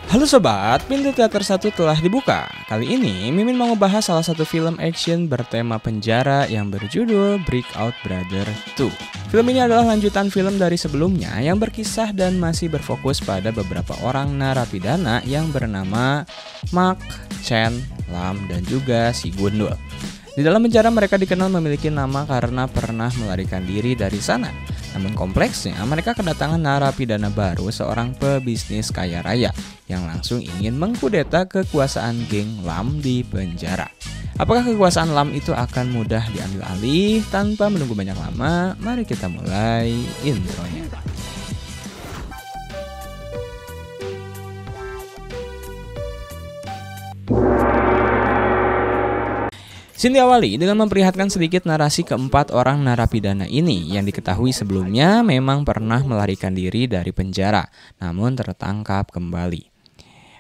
Halo sobat, pintu teater satu telah dibuka. Kali ini Mimin mau ngebahas salah satu film action bertema penjara yang berjudul Breakout Brothers 2. Film ini adalah lanjutan film dari sebelumnya yang berkisah dan masih berfokus pada beberapa orang narapidana yang bernama Mark, Chen, Lam, dan juga si Gundul. Di dalam penjara mereka dikenal memiliki nama karena pernah melarikan diri dari sana. Namun kompleksnya, mereka kedatangan narapidana baru, seorang pebisnis kaya raya yang langsung ingin mengkudeta kekuasaan geng Lam di penjara. Apakah kekuasaan Lam itu akan mudah diambil alih? Tanpa menunggu banyak lama, mari kita mulai intronya. Scene diawali dengan memperlihatkan sedikit narasi keempat orang narapidana ini yang diketahui sebelumnya memang pernah melarikan diri dari penjara, namun tertangkap kembali.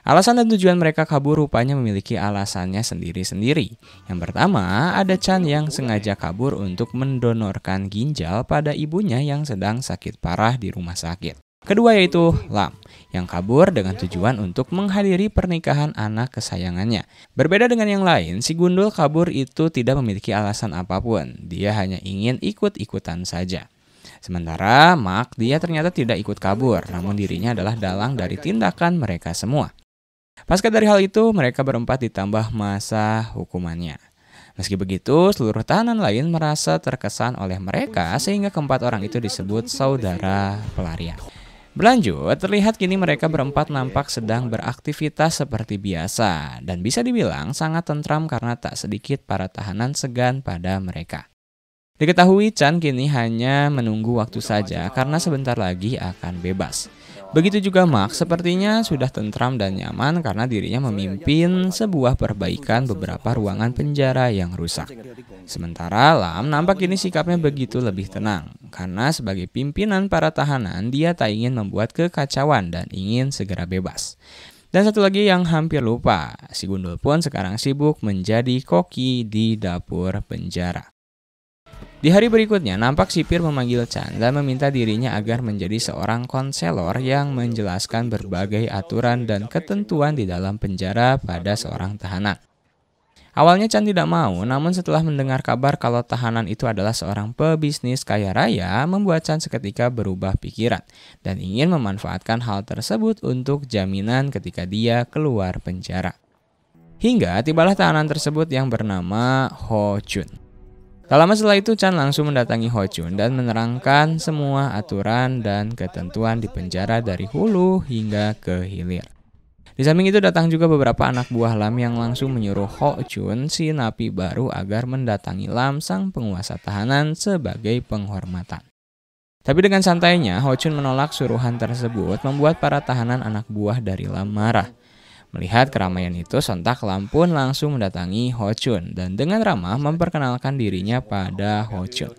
Alasan dan tujuan mereka kabur rupanya memiliki alasannya sendiri-sendiri. Yang pertama, ada Chan yang sengaja kabur untuk mendonorkan ginjal pada ibunya yang sedang sakit parah di rumah sakit. Kedua yaitu Lam, yang kabur dengan tujuan untuk menghadiri pernikahan anak kesayangannya. Berbeda dengan yang lain, si Gundul kabur itu tidak memiliki alasan apapun. Dia hanya ingin ikut-ikutan saja. Sementara Mark, dia ternyata tidak ikut kabur, namun dirinya adalah dalang dari tindakan mereka semua. Pasca dari hal itu, mereka berempat ditambah masa hukumannya. Meski begitu, seluruh tahanan lain merasa terkesan oleh mereka sehingga keempat orang itu disebut saudara pelarian. Berlanjut, terlihat kini mereka berempat nampak sedang beraktivitas seperti biasa dan bisa dibilang sangat tentram karena tak sedikit para tahanan segan pada mereka. Diketahui Chan kini hanya menunggu waktu saja karena sebentar lagi akan bebas. Begitu juga Mark sepertinya sudah tentram dan nyaman karena dirinya memimpin sebuah perbaikan beberapa ruangan penjara yang rusak. Sementara Lam nampak kini sikapnya begitu lebih tenang karena sebagai pimpinan para tahanan dia tak ingin membuat kekacauan dan ingin segera bebas. Dan satu lagi yang hampir lupa, si Gundul pun sekarang sibuk menjadi koki di dapur penjara. Di hari berikutnya, nampak sipir memanggil Chan dan meminta dirinya agar menjadi seorang konselor yang menjelaskan berbagai aturan dan ketentuan di dalam penjara pada seorang tahanan. Awalnya Chan tidak mau, namun setelah mendengar kabar kalau tahanan itu adalah seorang pebisnis kaya raya, membuat Chan seketika berubah pikiran dan ingin memanfaatkan hal tersebut untuk jaminan ketika dia keluar penjara. Hingga tibalah tahanan tersebut yang bernama Ho Chun. Tak lama setelah itu Chan langsung mendatangi Ho Chun dan menerangkan semua aturan dan ketentuan di penjara dari hulu hingga ke hilir. Di samping itu datang juga beberapa anak buah Lam yang langsung menyuruh Ho Chun, si napi baru, agar mendatangi Lam sang penguasa tahanan sebagai penghormatan. Tapi dengan santainya Ho Chun menolak suruhan tersebut membuat para tahanan anak buah dari Lam marah. Melihat keramaian itu, sontak Lam pun langsung mendatangi Ho Chun dan dengan ramah memperkenalkan dirinya pada Ho Chun.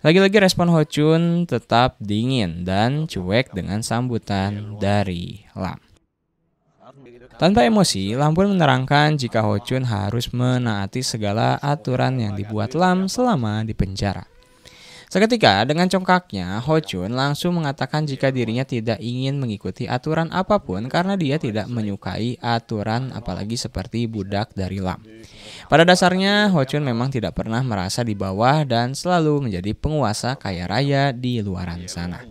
Lagi-lagi respon Ho Chun tetap dingin dan cuek dengan sambutan dari Lam. Tanpa emosi, Lam pun menerangkan jika Ho Chun harus menaati segala aturan yang dibuat Lam selama di penjara. Seketika dengan congkaknya, Ho Chun langsung mengatakan jika dirinya tidak ingin mengikuti aturan apapun karena dia tidak menyukai aturan apalagi seperti budak dari Lam. Pada dasarnya, Ho Chun memang tidak pernah merasa di bawah dan selalu menjadi penguasa kaya raya di luaran sana.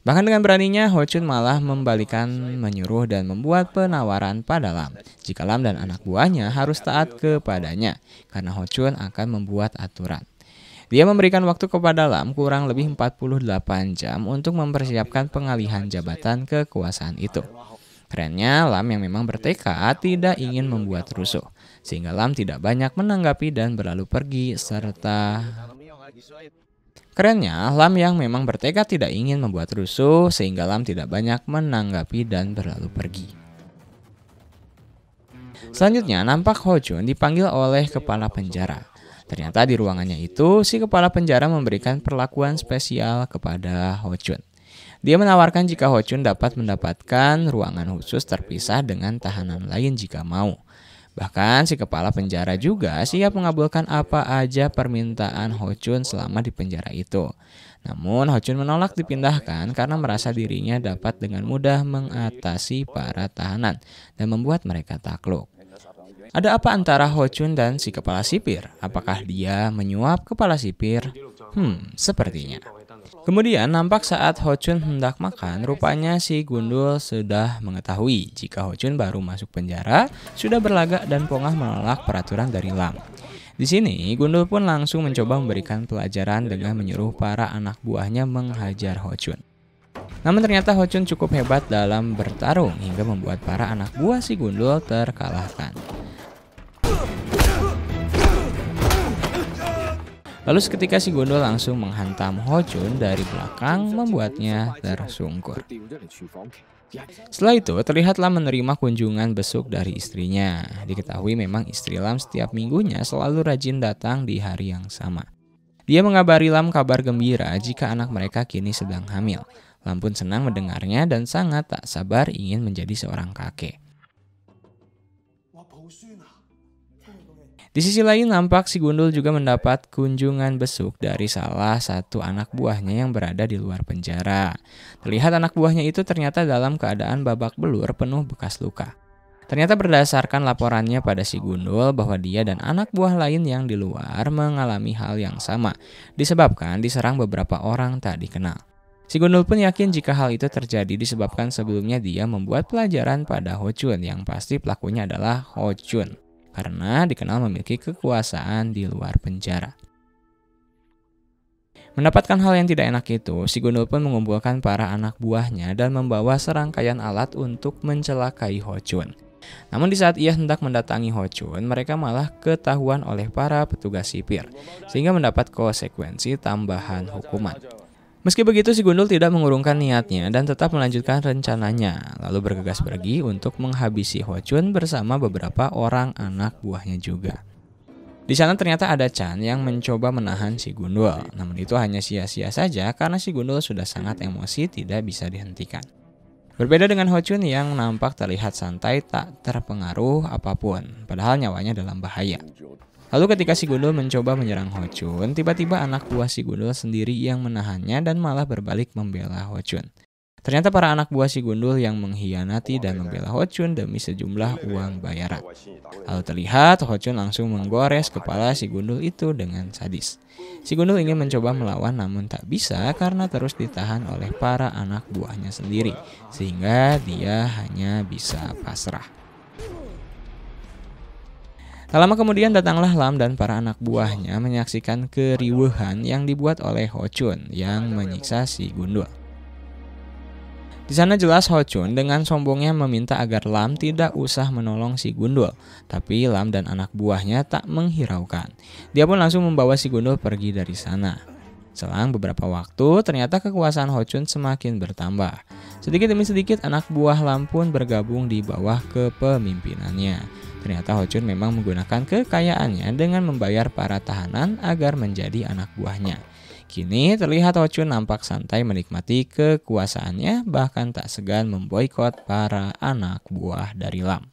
Bahkan dengan beraninya, Ho Chun malah membalikan menyuruh dan membuat penawaran pada Lam jika Lam dan anak buahnya harus taat kepadanya karena Ho Chun akan membuat aturan. Dia memberikan waktu kepada Lam kurang lebih 48 jam untuk mempersiapkan pengalihan jabatan kekuasaan itu. Kerennya, Lam yang memang bertekad tidak ingin membuat rusuh, sehingga Lam tidak banyak menanggapi dan berlalu pergi serta Selanjutnya, nampak Ho Chun dipanggil oleh kepala penjara. Ternyata di ruangannya itu, si kepala penjara memberikan perlakuan spesial kepada Ho Chun. Dia menawarkan jika Ho Chun dapat mendapatkan ruangan khusus terpisah dengan tahanan lain jika mau. Bahkan si kepala penjara juga siap mengabulkan apa aja permintaan Ho Chun selama di penjara itu. Namun Ho Chun menolak dipindahkan karena merasa dirinya dapat dengan mudah mengatasi para tahanan dan membuat mereka takluk. Ada apa antara Ho Chun dan si kepala sipir? Apakah dia menyuap kepala sipir? Sepertinya. Kemudian nampak saat Ho Chun hendak makan, rupanya si Gundul sudah mengetahui jika Ho Chun baru masuk penjara, sudah berlagak dan pongah menolak peraturan dari Lam. Di sini, Gundul pun langsung mencoba memberikan pelajaran dengan menyuruh para anak buahnya menghajar Ho Chun. Namun ternyata Ho Chun cukup hebat dalam bertarung hingga membuat para anak buah si Gundul terkalahkan. Lalu seketika si Gundul langsung menghantam Ho Chun dari belakang, membuatnya tersungkur. Setelah itu terlihat Lam menerima kunjungan besuk dari istrinya. Diketahui memang istri Lam setiap minggunya selalu rajin datang di hari yang sama. Dia mengabari Lam kabar gembira jika anak mereka kini sedang hamil. Lam pun senang mendengarnya dan sangat tak sabar ingin menjadi seorang kakek. Di sisi lain nampak si Gundul juga mendapat kunjungan besuk dari salah satu anak buahnya yang berada di luar penjara. Terlihat anak buahnya itu ternyata dalam keadaan babak belur penuh bekas luka. Ternyata berdasarkan laporannya pada si Gundul bahwa dia dan anak buah lain yang di luar mengalami hal yang sama, disebabkan diserang beberapa orang tak dikenal. Si Gundul pun yakin jika hal itu terjadi disebabkan sebelumnya dia membuat pelajaran pada Ho Chun yang pasti pelakunya adalah Ho Chun, karena dikenal memiliki kekuasaan di luar penjara. Mendapatkan hal yang tidak enak itu, si Gundul pun mengumpulkan para anak buahnya dan membawa serangkaian alat untuk mencelakai Ho Chun. Namun di saat ia hendak mendatangi Ho Chun, mereka malah ketahuan oleh para petugas sipir, sehingga mendapat konsekuensi tambahan hukuman. Meski begitu, si Gundul tidak mengurungkan niatnya dan tetap melanjutkan rencananya, lalu bergegas pergi untuk menghabisi Ho Chun bersama beberapa orang anak buahnya juga. Di sana ternyata ada Chan yang mencoba menahan si Gundul, namun itu hanya sia-sia saja karena si Gundul sudah sangat emosi tidak bisa dihentikan. Berbeda dengan Ho Chun yang nampak terlihat santai tak terpengaruh apapun, padahal nyawanya dalam bahaya. Lalu ketika si Gundul mencoba menyerang Ho Chun, tiba-tiba anak buah si Gundul sendiri yang menahannya dan malah berbalik membela Ho Chun. Ternyata para anak buah si Gundul yang mengkhianati dan membela Ho Chun demi sejumlah uang bayaran. Lalu terlihat Ho Chun langsung menggores kepala si Gundul itu dengan sadis. Si Gundul ingin mencoba melawan namun tak bisa karena terus ditahan oleh para anak buahnya sendiri, sehingga dia hanya bisa pasrah. Tak lama kemudian datanglah Lam dan para anak buahnya menyaksikan keriuhan yang dibuat oleh Ho Chun yang menyiksa si Gundul. Di sana jelas Ho Chun dengan sombongnya meminta agar Lam tidak usah menolong si Gundul, tapi Lam dan anak buahnya tak menghiraukan. Dia pun langsung membawa si Gundul pergi dari sana. Selang beberapa waktu, ternyata kekuasaan Ho Chun semakin bertambah. Sedikit demi sedikit anak buah Lam pun bergabung di bawah kepemimpinannya. Ternyata Ho Chun memang menggunakan kekayaannya dengan membayar para tahanan agar menjadi anak buahnya. Kini terlihat Ho Chun nampak santai menikmati kekuasaannya, bahkan tak segan memboikot para anak buah dari Lam.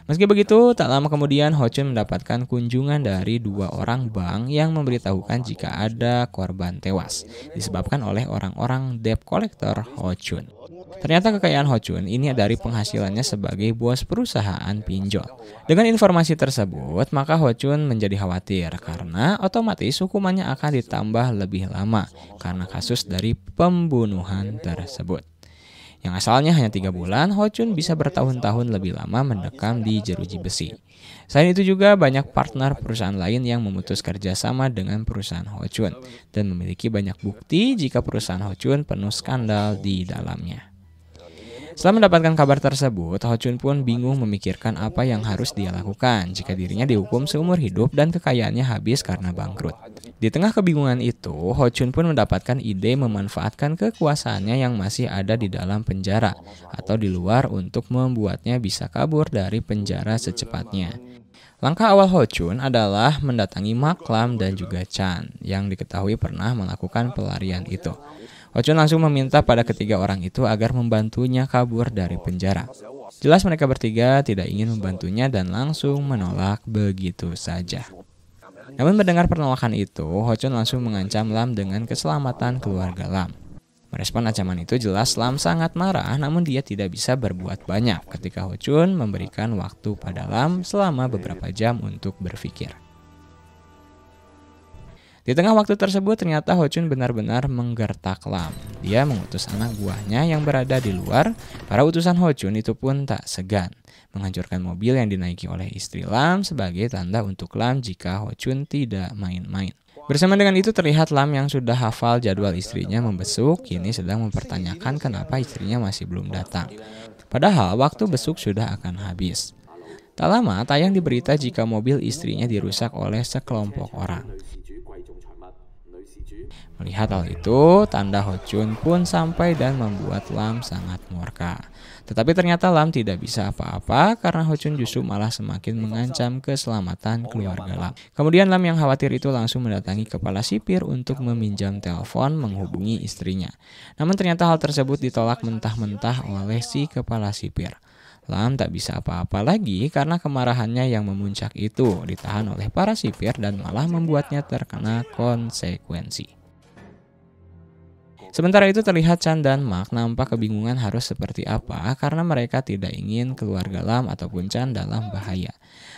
Meski begitu, tak lama kemudian Ho Chun mendapatkan kunjungan dari dua orang bank yang memberitahukan jika ada korban tewas disebabkan oleh orang-orang debt collector Ho Chun. Ternyata kekayaan Ho Chun ini dari penghasilannya sebagai bos perusahaan pinjol. Dengan informasi tersebut, maka Ho Chun menjadi khawatir karena otomatis hukumannya akan ditambah lebih lama karena kasus dari pembunuhan tersebut. Yang asalnya hanya 3 bulan, Ho Chun bisa bertahun-tahun lebih lama mendekam di jeruji besi. Selain itu juga banyak partner perusahaan lain yang memutus kerjasama dengan perusahaan Ho Chun dan memiliki banyak bukti jika perusahaan Ho Chun penuh skandal di dalamnya. Setelah mendapatkan kabar tersebut, Ho Chun pun bingung memikirkan apa yang harus dia lakukan jika dirinya dihukum seumur hidup dan kekayaannya habis karena bangkrut. Di tengah kebingungan itu, Ho Chun pun mendapatkan ide memanfaatkan kekuasaannya yang masih ada di dalam penjara atau di luar untuk membuatnya bisa kabur dari penjara secepatnya. Langkah awal Ho Chun adalah mendatangi Mak Lam dan juga Chan yang diketahui pernah melakukan pelarian itu. Ho Chun langsung meminta pada ketiga orang itu agar membantunya kabur dari penjara. Jelas mereka bertiga tidak ingin membantunya dan langsung menolak begitu saja. Namun mendengar penolakan itu, Ho Chun langsung mengancam Lam dengan keselamatan keluarga Lam. Merespon ancaman itu jelas Lam sangat marah, namun dia tidak bisa berbuat banyak ketika Ho Chun memberikan waktu pada Lam selama beberapa jam untuk berpikir. Di tengah waktu tersebut ternyata Ho Chun benar-benar menggertak Lam. Dia mengutus anak buahnya yang berada di luar. Para utusan Ho Chun itu pun tak segan menghancurkan mobil yang dinaiki oleh istri Lam sebagai tanda untuk Lam jika Ho Chun tidak main-main. Bersama dengan itu terlihat Lam yang sudah hafal jadwal istrinya membesuk kini sedang mempertanyakan kenapa istrinya masih belum datang. Padahal waktu besuk sudah akan habis. Tak lama tayang di berita jika mobil istrinya dirusak oleh sekelompok orang. Melihat hal itu, tanda Ho Chun pun sampai dan membuat Lam sangat murka. Tetapi ternyata Lam tidak bisa apa-apa karena Ho Chun justru malah semakin mengancam keselamatan keluarga Lam. Kemudian Lam yang khawatir itu langsung mendatangi kepala sipir untuk meminjam telepon menghubungi istrinya. Namun ternyata hal tersebut ditolak mentah-mentah oleh si kepala sipir. Lam tak bisa apa-apa lagi karena kemarahannya yang memuncak itu ditahan oleh para sipir dan malah membuatnya terkena konsekuensi. Sementara itu terlihat Chan dan Mak nampak kebingungan harus seperti apa karena mereka tidak ingin keluarga Lam ataupun Chan dalam bahaya.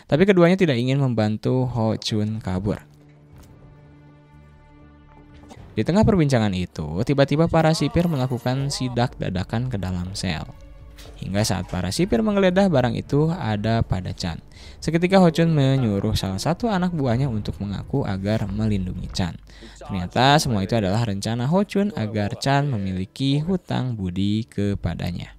Tapi keduanya tidak ingin membantu Ho Chun kabur. Di tengah perbincangan itu, tiba-tiba para sipir melakukan sidak dadakan ke dalam sel. Hingga saat para sipir menggeledah barang itu ada pada Chan. Seketika Ho Chun menyuruh salah satu anak buahnya untuk mengaku agar melindungi Chan. Ternyata semua itu adalah rencana Ho Chun agar Chan memiliki hutang budi kepadanya.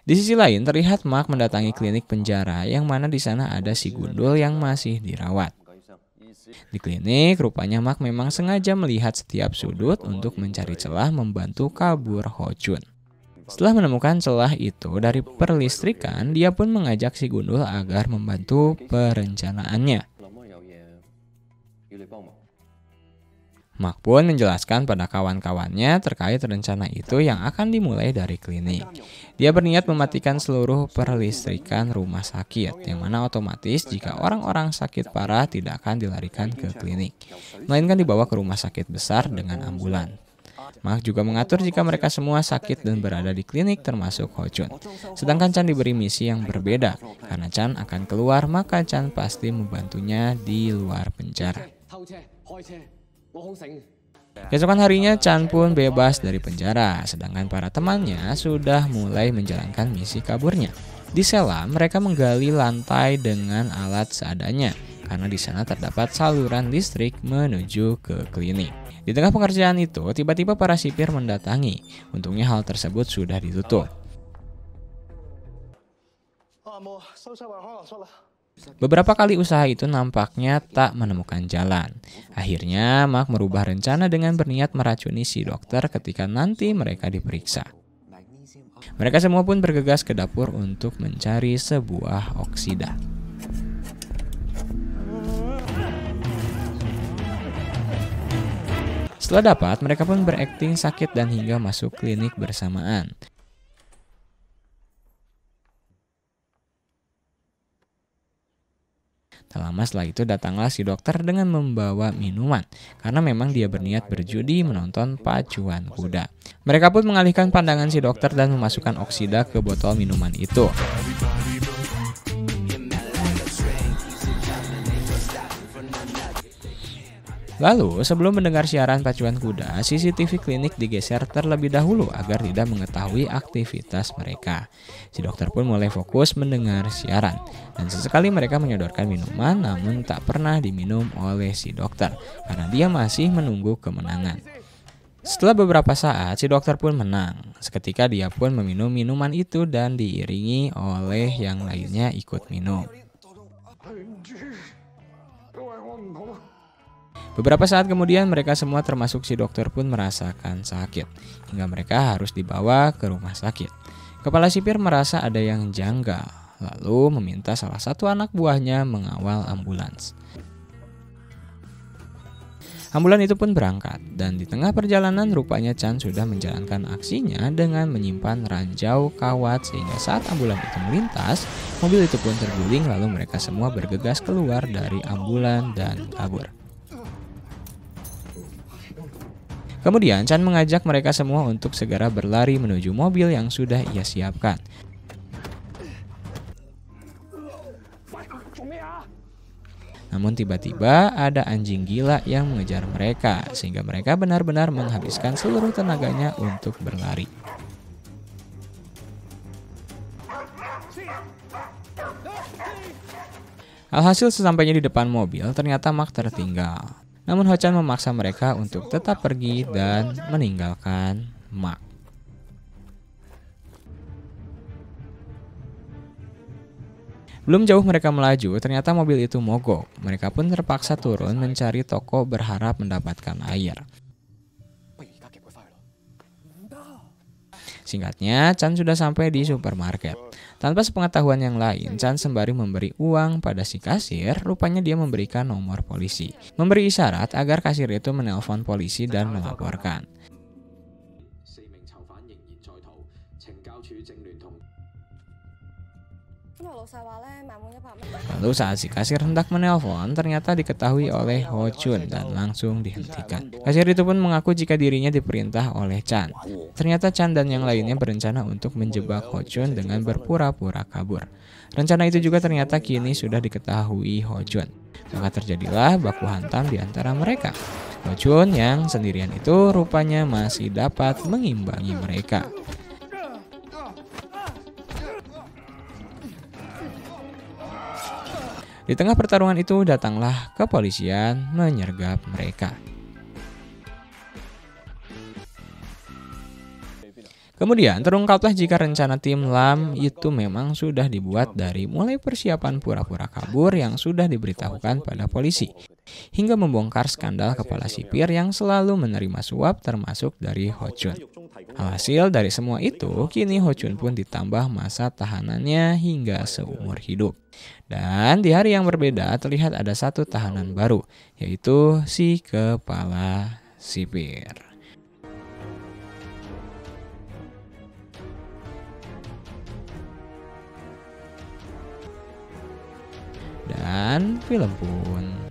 Di sisi lain terlihat Mak mendatangi klinik penjara yang mana di sana ada si gundul yang masih dirawat. Di klinik, rupanya Mak memang sengaja melihat setiap sudut untuk mencari celah membantu kabur Ho Chun. Setelah menemukan celah itu dari perlistrikan, dia pun mengajak si gundul agar membantu perencanaannya. Mak pun menjelaskan pada kawan-kawannya terkait rencana itu yang akan dimulai dari klinik. Dia berniat mematikan seluruh perlistrikan rumah sakit, yang mana otomatis jika orang-orang sakit parah tidak akan dilarikan ke klinik, melainkan dibawa ke rumah sakit besar dengan ambulan. Mak juga mengatur jika mereka semua sakit dan berada di klinik termasuk Ho Chun. Sedangkan Chan diberi misi yang berbeda, karena Chan akan keluar maka Chan pasti membantunya di luar penjara. Keesokan harinya Chan pun bebas dari penjara, sedangkan para temannya sudah mulai menjalankan misi kaburnya. Di sela mereka menggali lantai dengan alat seadanya, karena di sana terdapat saluran listrik menuju ke klinik. Di tengah pengerjaan itu, tiba-tiba para sipir mendatangi. Untungnya hal tersebut sudah ditutup. Beberapa kali usaha itu nampaknya tak menemukan jalan. Akhirnya Mak merubah rencana dengan berniat meracuni si dokter ketika nanti mereka diperiksa. Mereka semua pun bergegas ke dapur untuk mencari sebuah oksida. Setelah dapat, mereka pun berakting sakit dan hingga masuk klinik bersamaan. Tak lama setelah itu datanglah si dokter dengan membawa minuman, karena memang dia berniat berjudi menonton pacuan kuda. Mereka pun mengalihkan pandangan si dokter dan memasukkan oksida ke botol minuman itu. Lalu, sebelum mendengar siaran pacuan kuda, CCTV klinik digeser terlebih dahulu agar tidak mengetahui aktivitas mereka. Si dokter pun mulai fokus mendengar siaran, dan sesekali mereka menyodorkan minuman namun tak pernah diminum oleh si dokter, karena dia masih menunggu kemenangan. Setelah beberapa saat, si dokter pun menang. Seketika dia pun meminum minuman itu dan diiringi oleh yang lainnya ikut minum. Beberapa saat kemudian mereka semua termasuk si dokter pun merasakan sakit, hingga mereka harus dibawa ke rumah sakit. Kepala sipir merasa ada yang janggal, lalu meminta salah satu anak buahnya mengawal ambulans. Ambulan itu pun berangkat, dan di tengah perjalanan rupanya Chan sudah menjalankan aksinya dengan menyimpan ranjau kawat sehingga saat ambulan itu melintas, mobil itu pun terguling lalu mereka semua bergegas keluar dari ambulan dan kabur. Kemudian Chan mengajak mereka semua untuk segera berlari menuju mobil yang sudah ia siapkan. Namun tiba-tiba ada anjing gila yang mengejar mereka, sehingga mereka benar-benar menghabiskan seluruh tenaganya untuk berlari. Alhasil sesampainya di depan mobil, ternyata Mark tertinggal. Namun Ho-chan memaksa mereka untuk tetap pergi dan meninggalkan Mark. Belum jauh mereka melaju, ternyata mobil itu mogok. Mereka pun terpaksa turun mencari toko berharap mendapatkan air. Singkatnya, Chan sudah sampai di supermarket. Tanpa sepengetahuan yang lain, Chan sembari memberi uang pada si kasir, rupanya dia memberikan nomor polisi. Memberi isyarat agar kasir itu menelpon polisi dan melaporkan. Lalu saat si kasir hendak menelpon, ternyata diketahui oleh Ho-chun dan langsung dihentikan. Kasir itu pun mengaku jika dirinya diperintah oleh Chan. Ternyata Chan dan yang lainnya berencana untuk menjebak Ho-chun dengan berpura-pura kabur. Rencana itu juga ternyata kini sudah diketahui Ho-chun. Maka terjadilah baku hantam di antara mereka. Ho-chun yang sendirian itu rupanya masih dapat mengimbangi mereka. Di tengah pertarungan itu datanglah kepolisian menyergap mereka. Kemudian terungkaplah jika rencana tim Lam itu memang sudah dibuat dari mulai persiapan pura-pura kabur yang sudah diberitahukan pada polisi, hingga membongkar skandal kepala sipir yang selalu menerima suap termasuk dari Ho-chun. Alhasil dari semua itu, kini Ho-chun pun ditambah masa tahanannya hingga seumur hidup. Dan di hari yang berbeda terlihat ada satu tahanan baru, yaitu si kepala sipir. Dan film pun